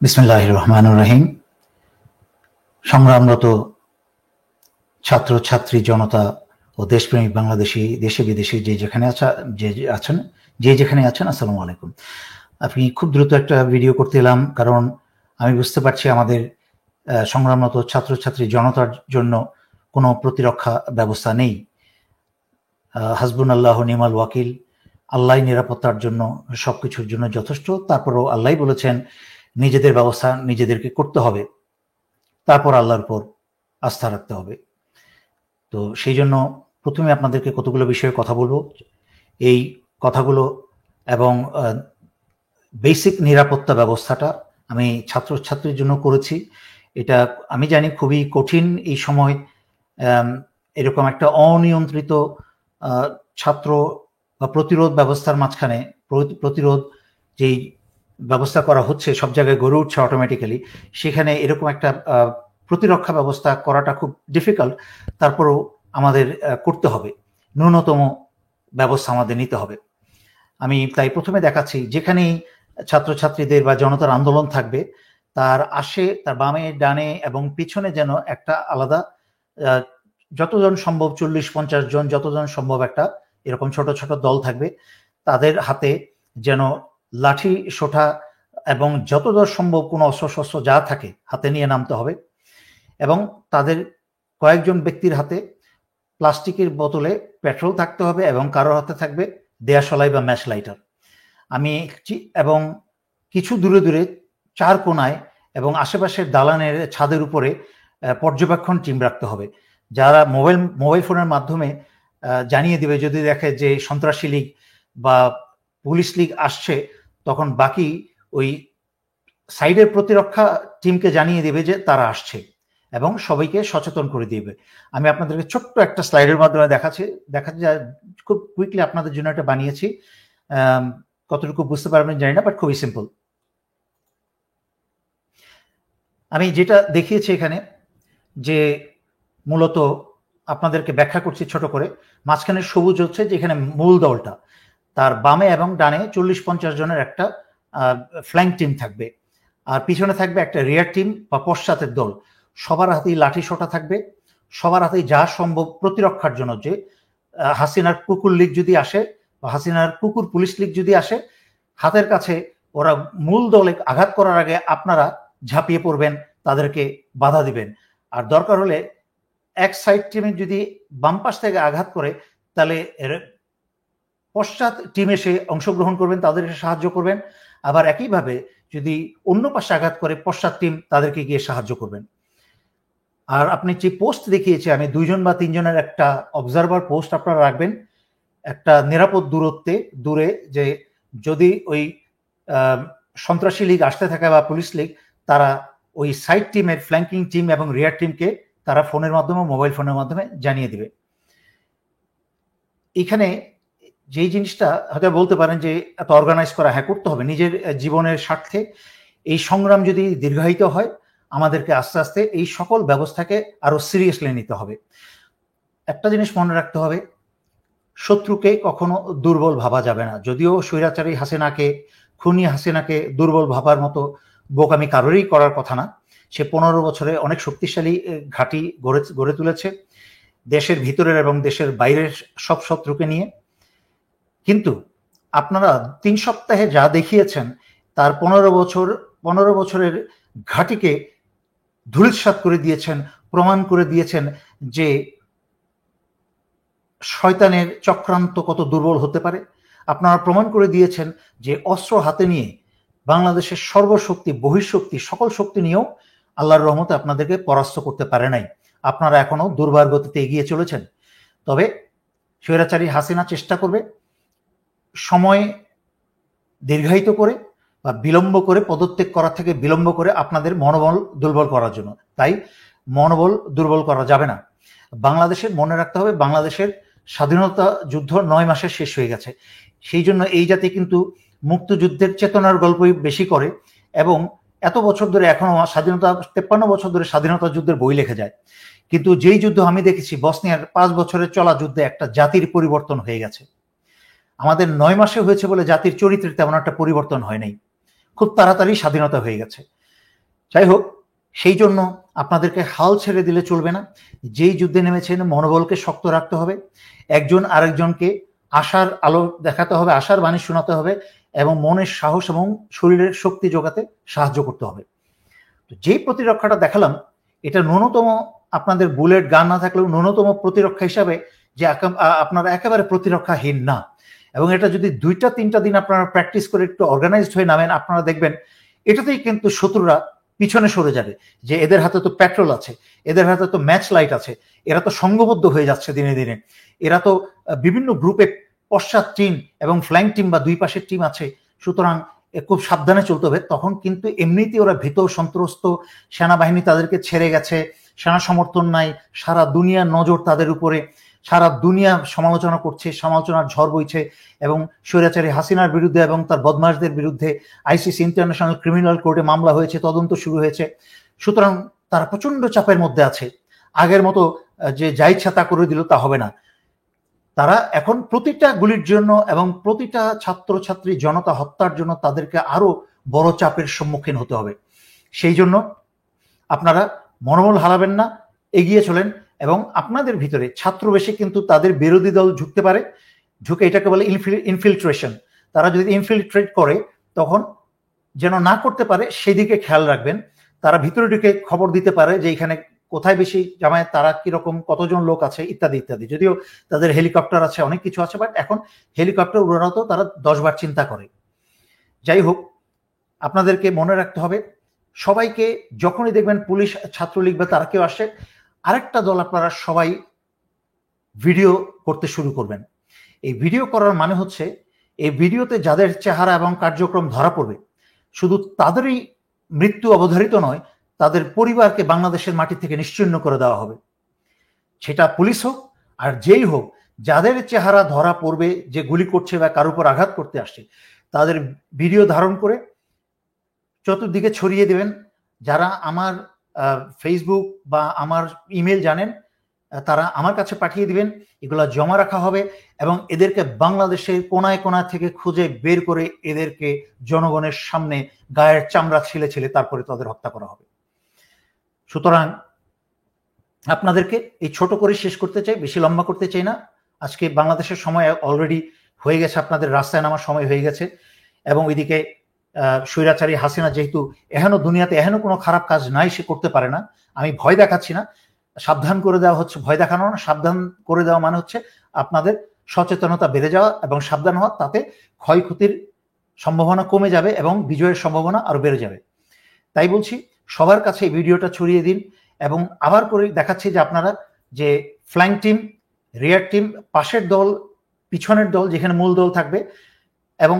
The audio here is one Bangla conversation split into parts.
বিসমিল্লাহির রহমানির রহিম। সংগ্রামরত ছাত্র ছাত্রী জনতা ও দেশপ্রেমিক বাংলাদেশি দেশে বিদেশে যে যেখানে আছেন আসসালামু আলাইকুম। আপনি খুব দ্রুত একটা ভিডিও করতে এলাম, কারণ আমি বুঝতে পারছি আমাদের সংগ্রামরত ছাত্রছাত্রী জনতার জন্য কোনো প্রতিরক্ষা ব্যবস্থা নেই। হাসবুনাল্লাহ নিমাল ওয়াকিল, আল্লাহ নিরাপত্তার জন্য সবকিছুর জন্য যথেষ্ট। তারপরও আল্লাহ বলেছেন নিজেদের ব্যবস্থা নিজেদেরকে করতে হবে, তারপর আল্লাহর উপর আস্থা রাখতে হবে। তো সেই জন্য প্রথমে আপনাদেরকে কতগুলো বিষয়ে কথা বলবো। এই কথাগুলো এবং বেসিক নিরাপত্তা ব্যবস্থাটা আমি ছাত্রছাত্রীর জন্য করেছি। এটা আমি জানি খুবই কঠিন এই সময়। এরকম একটা অনিয়ন্ত্রিত ছাত্র বা প্রতিরোধ ব্যবস্থার মাঝখানে প্রতিরোধ যেই ব্যবস্থা করা হচ্ছে সব জায়গায় গড়ে উঠছে অটোমেটিক্যালি, সেখানে এরকম একটা প্রতিরক্ষা ব্যবস্থা করাটা খুব ডিফিকাল্ট। তারপরেও আমাদের করতে হবে, ন্যূনতম ব্যবস্থা আমাদের নিতে হবে। আমি তাই প্রথমে দেখাচ্ছি, যেখানেই ছাত্রছাত্রীদের বা জনতার আন্দোলন থাকবে তার তার বামে ডানে এবং পিছনে যেন একটা আলাদা যতজন সম্ভব 40-50 জন যতজন সম্ভব একটা এরকম ছোট ছোট দল থাকবে। তাদের হাতে যেন লাঠি সোঁঠা এবং যতদূর সম্ভব কোনো অস্ত্রশস্ত্র যা থাকে হাতে নিয়ে নামতে হবে, এবং তাদের কয়েকজন ব্যক্তির হাতে প্লাস্টিকের বোতলে পেট্রোল থাকতে হবে এবং কারোর হাতে থাকবে দেয়াশলাই বা ম্যাচ লাইটার। এবং কিছু দূরে দূরে চার কোনায় এবং আশেপাশের দালানের ছাদের উপরে পর্যবেক্ষণ টিম রাখতে হবে, যারা মোবাইল ফোনের মাধ্যমে জানিয়ে দিবে যদি দেখে যে সন্ত্রাসী লীগ বা পুলিশ লীগ আসছে, তখন বাকি ওই সাইডের প্রতিরক্ষা টিমকে জানিয়ে দিবে যে তারা আসছে এবং সবাইকে সচেতন করে দিবে। আমি আপনাদেরকে ছোট্ট একটা স্লাইডের মাধ্যমে দেখাচ্ছি খুব কুইকলি আপনাদের জন্য এটা বানিয়েছি। কতটুকু বুঝতে পারবেন জানি না, বাট খুবই সিম্পল। আমি যেটা দেখিয়েছি এখানে, যে মূলত আপনাদেরকে ব্যাখ্যা করছি ছোট করে। মাঝখানে সবুজ হচ্ছে যেখানে মূল দলটা, তার বামে এবং ডানে 40-50 জনের একটা ফ্ল্যাঙ্ক টিম থাকবে, আর পিছনে থাকবে একটা রিয়ার টিম বা পশ্চাতের দল। সবার হাতেই লাঠি সোঁটা থাকবে, সবার হাতেই যা সম্ভব প্রতিরক্ষার জন্য, যে হাসিনার কুকুর লীগ যদি আসে বা হাসিনার কুকুর পুলিশ লীগ যদি আসে, হাতের কাছে ওরা মূল দলে আঘাত করার আগে আপনারা ঝাঁপিয়ে পড়বেন, তাদেরকে বাধা দিবেন। আর দরকার হলে এক সাইড টিমে যদি বাম পাশ থেকে আঘাত করে, তাহলে পশ্চাৎ টিম এসে অংশগ্রহণ করবেন, তাদের সাহায্য করবেন। আবার একইভাবে যদি অন্য পাশে আঘাত করে, পশ্চাৎ টিম তাদেরকে গিয়ে সাহায্য করবেন। আর আপনি যে পোস্ট দেখিয়েছি আমি, 2 জন বা 3 জনের একটা অবজারভার পোস্ট আপনারা রাখবেন একটা নিরাপদ দূরে, যে যদি ওই সন্ত্রাসী লীগ আসতে থাকে বা পুলিশ লীগ, তারা ওই সাইড টিমের ফ্ল্যাঙ্কিং টিম এবং রিয়ার টিমকে তারা ফোনের মাধ্যমে, মোবাইল ফোনের মাধ্যমে জানিয়ে দিবে। এখানে যেই জিনিসটা হয়তো বলতে পারেন যে এত অর্গানাইজ করা, হ্যাঁ করতে হবে নিজের জীবনের স্বার্থে। এই সংগ্রাম যদি দীর্ঘায়িত হয়, আমাদেরকে আস্তে আস্তে এই সকল ব্যবস্থাকে আরো সিরিয়াসলি নিতে হবে। একটা জিনিস মনে রাখতে হবে, শত্রুকে কখনো দুর্বল ভাবা যাবে না। যদিও স্বৈরাচারী হাসিনাকে, খুনি হাসিনাকে দুর্বল ভাবার মতো বোকামি কারোরই করার কথা না। সে 15 বছরে অনেক শক্তিশালী ঘাঁটি গড়ে তুলেছে, দেশের ভিতরের এবং দেশের বাইরের সব শত্রুকে নিয়ে। কিন্তু আপনারা 3 সপ্তাহে যা দেখিয়েছেন, তার 15 বছরের ঘাঁটিকে ধূলিসাৎ করে দিয়েছেন, প্রমাণ করে দিয়েছেন যে শয়তানের চক্রান্ত কত দুর্বল হতে পারে। আপনারা প্রমাণ করে দিয়েছেন যে অস্ত্র হাতে নিয়ে বাংলাদেশের সর্বশক্তি, বহিঃশক্তি, সকল শক্তি নিয়েও আল্লাহর রহমতে আপনাদেরকে পরাস্ত করতে পারে নাই। আপনারা এখনো দুর্বার গতিতে এগিয়ে চলেছেন। তবে স্বৈরাচারী হাসিনা চেষ্টা করবে সময় দীর্ঘায়িত করে বা বিলম্ব করে, পদত্যাগ করা থেকে বিলম্ব করে আপনাদের মনোবল দুর্বল করার জন্য। তাই মনোবল দুর্বল করা যাবে না। বাংলাদেশের মনে রাখতে হবে, বাংলাদেশের স্বাধীনতা যুদ্ধ 9 মাসে শেষ হয়ে গেছে। সেই জন্য এই জাতি কিন্তু মুক্তিযুদ্ধের চেতনার গল্পই বেশি করে, এবং এত বছর ধরে এখনো 53 বছর ধরে স্বাধীনতা যুদ্ধের বই লেখা যায়। কিন্তু যেই যুদ্ধ আমি দেখেছি, বসনিয়ার 5 বছরের চলা যুদ্ধে একটা জাতির পরিবর্তন হয়ে গেছে। আমাদের 9 মাসে হয়েছে বলে জাতির চরিত্রে তেমন একটা পরিবর্তন হয় নাই, খুব তাড়াতাড়ি স্বাধীনতা হয়ে গেছে। যাই হোক, সেই জন্য আপনাদেরকে হাল ছেড়ে দিলে চলবে না। যেই যুদ্ধে নেমেছেন মনোবলকে শক্ত রাখতে হবে, একজন আরেকজনকে আশার আলো দেখাতে হবে, আশার বাণী শোনাতে হবে এবং মনের সাহস এবং শরীরের শক্তি যোগাতে সাহায্য করতে হবে। তো যেই প্রতিরক্ষাটা দেখালাম, এটা ন্যূনতম, আপনাদের বুলেট গান না থাকলেও ন্যূনতম প্রতিরক্ষা হিসাবে যে আপনারা একেবারে প্রতিরক্ষাহীন না। এবং এটা যদি 2-3টা দিন আপনারা প্র্যাকটিস করে একটু অর্গানাইজড হয়ে নামেন, আপনারা দেখবেন এটাতেই কিন্তু শত্রুরা পিছনে সরে যাবে, যে এদের হাতে তো পেট্রোল আছে, এদের হাতে তো ম্যাচ লাইট আছে, এরা তো সংঘবদ্ধ হয়ে যাচ্ছে দিনে দিনে, এরা তো বিভিন্ন গ্রুপে পশ্চাৎ টিম এবং ফ্ল্যাঙ্ক টিম বা দুই পাশের টিম আছে, সুতরাং খুব সাবধানে চলতে হবে। তখন কিন্তু এমনিতেই ওরা ভীত সন্ত্রস্ত, সেনাবাহিনী তাদেরকে ছেড়ে গেছে, সেনা সমর্থন নাই, সারা দুনিয়ার নজর তাদের উপরে, সারা দুনিয়া সমালোচনা করছে, সমালোচনার ঝড় বইছে এবং স্বৈরাচারী হাসিনার বিরুদ্ধে এবং তার বদমাশদের বিরুদ্ধে আইসিসি ইন্টারন্যাশনাল ক্রিমিনাল কোর্টে মামলা হয়েছে, তদন্ত শুরু হয়েছে। সুতরাং তারা প্রচন্ড চাপের মধ্যে আছে। আগের মতো যে যা ইচ্ছা তা করে দিল তা হবে না। তারা এখন প্রতিটা গুলির জন্য এবং প্রতিটা ছাত্রছাত্রী জনতা হত্যার জন্য তাদেরকে আরো বড় চাপের সম্মুখীন হতে হবে। সেই জন্য আপনারা মনোবল হারাবেন না, এগিয়ে চলেন। এবং আপনাদের ভিতরে ছাত্রবেশে কিন্তু তাদের বিরোধী দল ঝুঁকতে পারে, ঝুঁকে এটাকে বলে ইনফিল্ট্রেশন। তারা যদি ইনফিল্ট্রেট করে তখন যেন না করতে পারে সেদিকে খেয়াল রাখবেন। তারা ভিতরে ঢুকে খবর দিতে পারে যে এখানে কোথায় বেশি জামায়াত, তারা কিরকম, কতজন লোক আছে, ইত্যাদি ইত্যাদি। যদিও তাদের হেলিকপ্টার আছে, অনেক কিছু আছে, বাট এখন হেলিকপ্টার উড়ানো তারা 10 বার চিন্তা করে। যাই হোক, আপনাদেরকে মনে রাখতে হবে, সবাইকে যখনই দেখবেন পুলিশ, ছাত্রলীগ বা তারা কেউ আসে, আরেকটা দল আপনারা সবাই ভিডিও করতে শুরু করবেন। এই ভিডিও করার মানে হচ্ছে এই ভিডিওতে যাদের চেহারা এবং কার্যক্রম ধরা পড়বে, শুধু তাদেরই মৃত্যু অবধারিত নয়, তাদের পরিবারকে বাংলাদেশের মাটি থেকে নিশ্চিহ্ন করে দেওয়া হবে। সেটা পুলিশ হোক আর যেই হোক, যাদের চেহারা ধরা পড়বে যে গুলি করছে বা কারোর উপর আঘাত করতে আসছে, তাদের ভিডিও ধারণ করে চতুর্দিকে ছড়িয়ে দেবেন। যারা আমার ফেসবুক বা আমার ইমেল জানেন, তারা আমার কাছে পাঠিয়ে দিবেন, এগুলা জমা রাখা হবে এবং এদেরকে বাংলাদেশের কোনায় কোনায় থেকে খুঁজে বের করে এদেরকে জনগণের সামনে গায়ের চামড়া ছিলে ছিলে তারপরে তাদের হত্যা করা হবে। সুতরাং আপনাদেরকে এই ছোট করে শেষ করতে চাই, বেশি লম্বা করতে চাই না। আজকে বাংলাদেশের সময় অলরেডি হয়ে গেছে, আপনাদের রাস্তায় নামার সময় হয়ে গেছে। এবং ওইদিকে স্বৈরাচারী হাসিনা যেহেতু এখনো দুনিয়াতে এখনো কোনো খারাপ কাজ নাই, সে করতে পারে না। আমি ভয় দেখাচ্ছি না, সাবধান করে দেওয়া হচ্ছে। ভয় দেখানো না, সাবধান করে দেওয়া মানে হচ্ছে আপনাদের সচেতনতা বেড়ে যাওয়া এবং সাবধান হওয়া, তাতে ক্ষয়ক্ষতির সম্ভাবনা কমে যাবে এবং বিজয়ের সম্ভাবনা আরো বেড়ে যাবে। তাই বলছি, সবার কাছে এই ভিডিওটা ছড়িয়ে দিন। এবং আবার করে দেখাচ্ছি যে আপনারা যে ফ্ল্যাঙ্ক টিম, রিয়ার টিম, পাশের দল, পিছনের দল, যেখানে মূল দল থাকবে, এবং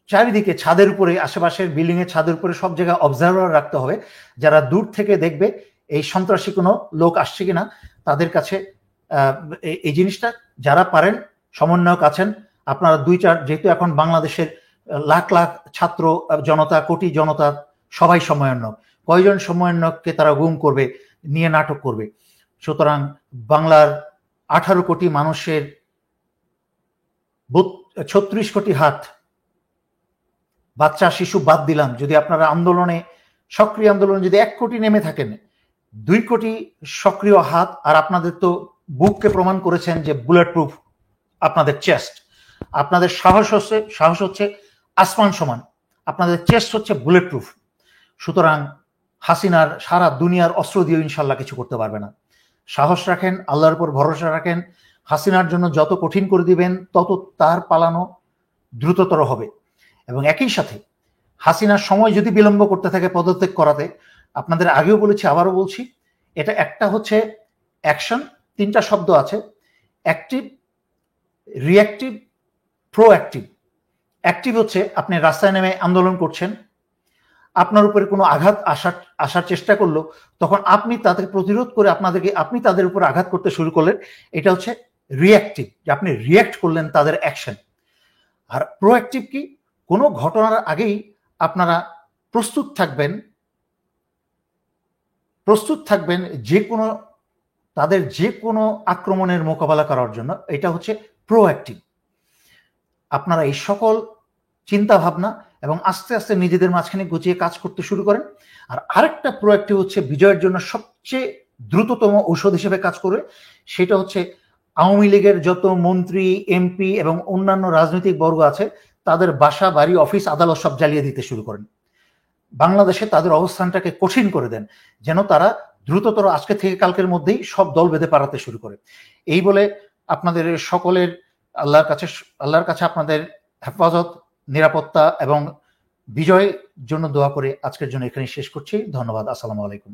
চারিদিকে ছাদের উপরে, আশেপাশের বিল্ডিং এর ছাদের উপরে সব জায়গায় অবজারভার রাখতে হবে, যারা দূর থেকে দেখবে এই সন্ত্রাসী কোনো লোক আসছে কিনা তাদের কাছে। এই জিনিসটা যারা পারেন, সমন্বয়ক আছেন আপনারা 2-4, যেহেতু এখন বাংলাদেশের লাখ লাখ ছাত্র জনতা, কোটি জনতা সবাই সমন্বয়ক, কয়জন সমন্বয়ককে তারা গুম করবে, নিয়ে নাটক করবে। সুতরাং বাংলার 18 কোটি মানুষের 36 কোটি হাত, বাচ্চা শিশু বাদ দিলাম, যদি আপনারা আন্দোলনে, সক্রিয় আন্দোলনে যদি 1 কোটি নেমে থাকেন, 2 কোটি সক্রিয় হাত, আর আপনাদের তো বুককে প্রমাণ করেছেন যে বুলেট প্রুফ আপনাদের চেস্ট, আপনাদের সাহস হচ্ছে আসমান সমান, আপনাদের চেস্ট হচ্ছে বুলেট প্রুফ। সুতরাং হাসিনার সারা দুনিয়ার অস্ত্র দিয়ে ইনশাল্লাহ কিছু করতে পারবে না। সাহস রাখেন, আল্লাহর উপর ভরসা রাখেন। হাসিনার জন্য যত কঠিন করে দিবেন তত তার পালানো দ্রুততর হবে। এবং একই সাথে হাসিনার সময় যদি বিলম্ব করতে থাকে পদত্যাগ করাতে, আপনাদের আগেও বলেছি, আবারও বলছি, এটা একটা হচ্ছে অ্যাকশন, 3টা শব্দ আছে: অ্যাক্টিভ, রিঅ্যাক্টিভ, প্রোঅ্যাক্টিভ। অ্যাক্টিভ হচ্ছে আপনি রাস্তায় নেমে আন্দোলন করছেন, আপনার উপরে কোনো আঘাত আসার চেষ্টা করলো, তখন আপনি তাদের প্রতিরোধ করে আপনি তাদের উপর আঘাত করতে শুরু করলেন, এটা হচ্ছে রিঅ্যাক্টিভ, যে আপনি রিঅ্যাক্ট করলেন তাদের অ্যাকশন। আর প্রোঅ্যাক্টিভ কি? কোনো ঘটনার আগেই আপনারা প্রস্তুত থাকবেন তাদের যে কোনো আক্রমণের মোকাবেলা করার জন্য। এটা হচ্ছে প্রোঅ্যাক্টিভ। আপনারা এই সকল চিন্তা ভাবনা এবং আস্তে আস্তে নিজেদের মাঝখানে গুছিয়ে কাজ করতে শুরু করেন। আর আরেকটা প্রোয়াক্টিভ হচ্ছে বিজয়ের জন্য সবচেয়ে দ্রুততম ঔষধ হিসেবে কাজ করে, সেটা হচ্ছে আওয়ামী লীগের যত মন্ত্রী, এমপি এবং অন্যান্য রাজনৈতিক বর্গ আছে তাদের বাসা, বাড়ি, অফিস, আদালত সব জ্বালিয়ে দিতে শুরু করেন। বাংলাদেশে তাদের অবস্থানটাকে কঠিন করে দেন, যেন তারা দ্রুততর আজকে থেকে কালকের মধ্যেই সব দল বেঁধে পালাতে শুরু করে। এই বলে আপনাদের সকলের আল্লাহর কাছে আপনাদের হেফাজত, নিরাপত্তা এবং বিজয়ের জন্য দোয়া করে আজকের জন্য এখানে শেষ করছি। ধন্যবাদ। আসসালামু আলাইকুম।